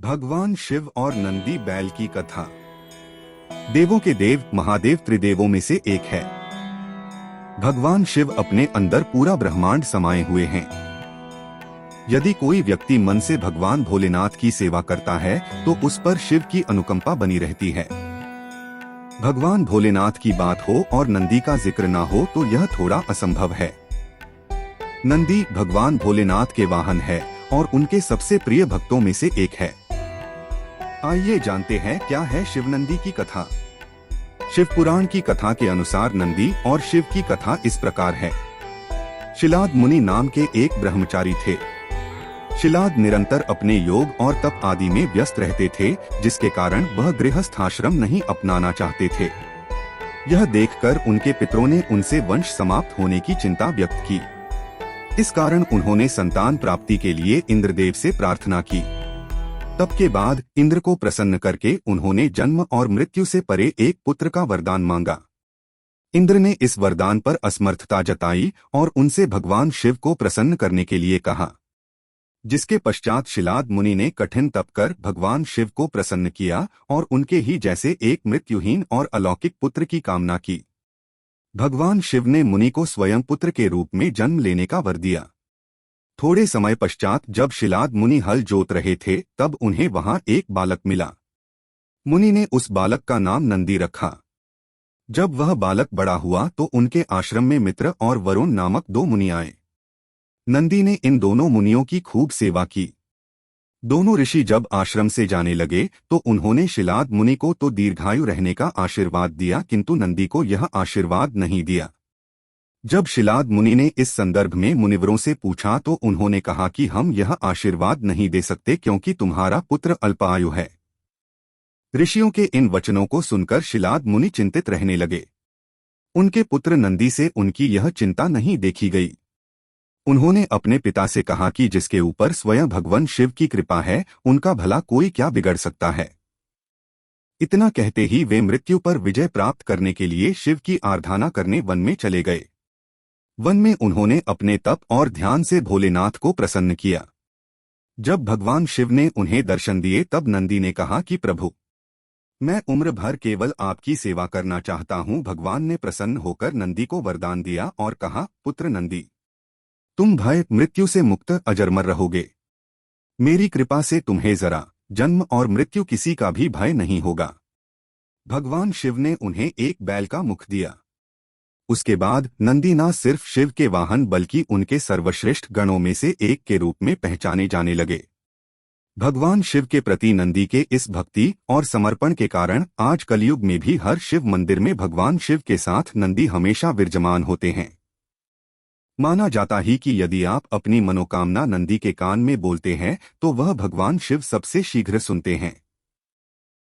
भगवान शिव और नंदी बैल की कथा। देवों के देव महादेव त्रिदेवों में से एक है। भगवान शिव अपने अंदर पूरा ब्रह्मांड समाये हुए हैं। यदि कोई व्यक्ति मन से भगवान भोलेनाथ की सेवा करता है तो उस पर शिव की अनुकंपा बनी रहती है। भगवान भोलेनाथ की बात हो और नंदी का जिक्र ना हो तो यह थोड़ा असंभव है। नंदी भगवान भोलेनाथ के वाहन है और उनके सबसे प्रिय भक्तों में से एक है। आइए जानते हैं क्या है शिवनंदी की कथा। शिव पुराण की कथा के अनुसार नंदी और शिव की कथा इस प्रकार है। शिलाद मुनि नाम के एक ब्रह्मचारी थे। शिलाद निरंतर अपने योग और तप आदि में व्यस्त रहते थे, जिसके कारण वह गृहस्थ आश्रम नहीं अपनाना चाहते थे। यह देखकर उनके पितरों ने उनसे वंश समाप्त होने की चिंता व्यक्त की। इस कारण उन्होंने संतान प्राप्ति के लिए इंद्रदेव से प्रार्थना की। तब के बाद इंद्र को प्रसन्न करके उन्होंने जन्म और मृत्यु से परे एक पुत्र का वरदान मांगा। इंद्र ने इस वरदान पर असमर्थता जताई और उनसे भगवान शिव को प्रसन्न करने के लिए कहा, जिसके पश्चात शिलाद मुनि ने कठिन तप कर भगवान शिव को प्रसन्न किया और उनके ही जैसे एक मृत्युहीन और अलौकिक पुत्र की कामना की। भगवान शिव ने मुनि को स्वयं पुत्र के रूप में जन्म लेने का वर दिया। थोड़े समय पश्चात जब शिलाद मुनि हल जोत रहे थे तब उन्हें वहां एक बालक मिला। मुनि ने उस बालक का नाम नंदी रखा। जब वह बालक बड़ा हुआ तो उनके आश्रम में मित्र और वरुण नामक दो मुनि आए। नंदी ने इन दोनों मुनियों की खूब सेवा की। दोनों ऋषि जब आश्रम से जाने लगे तो उन्होंने शिलाद मुनि को तो दीर्घायु रहने का आशीर्वाद दिया, किंतु नंदी को यह आशीर्वाद नहीं दिया। जब शिलाद मुनि ने इस संदर्भ में मुनिवरों से पूछा तो उन्होंने कहा कि हम यह आशीर्वाद नहीं दे सकते क्योंकि तुम्हारा पुत्र अल्पायु है। ऋषियों के इन वचनों को सुनकर शिलाद मुनि चिंतित रहने लगे। उनके पुत्र नंदी से उनकी यह चिंता नहीं देखी गई। उन्होंने अपने पिता से कहा कि जिसके ऊपर स्वयं भगवान शिव की कृपा है, उनका भला कोई क्या बिगड़ सकता है। इतना कहते ही वे मृत्यु पर विजय प्राप्त करने के लिए शिव की आराधना करने वन में चले गए। वन में उन्होंने अपने तप और ध्यान से भोलेनाथ को प्रसन्न किया। जब भगवान शिव ने उन्हें दर्शन दिए तब नंदी ने कहा कि प्रभु, मैं उम्र भर केवल आपकी सेवा करना चाहता हूँ। भगवान ने प्रसन्न होकर नंदी को वरदान दिया और कहा, पुत्र नंदी, तुम भय मृत्यु से मुक्त अजरमर रहोगे। मेरी कृपा से तुम्हें जरा जन्म और मृत्यु किसी का भी भय नहीं होगा। भगवान शिव ने उन्हें एक बैल का मुख दिया। उसके बाद नंदी न सिर्फ शिव के वाहन बल्कि उनके सर्वश्रेष्ठ गणों में से एक के रूप में पहचाने जाने लगे। भगवान शिव के प्रति नंदी के इस भक्ति और समर्पण के कारण आज कलयुग में भी हर शिव मंदिर में भगवान शिव के साथ नंदी हमेशा विराजमान होते हैं। माना जाता ही कि यदि आप अपनी मनोकामना नंदी के कान में बोलते हैं तो वह भगवान शिव सबसे शीघ्र सुनते हैं।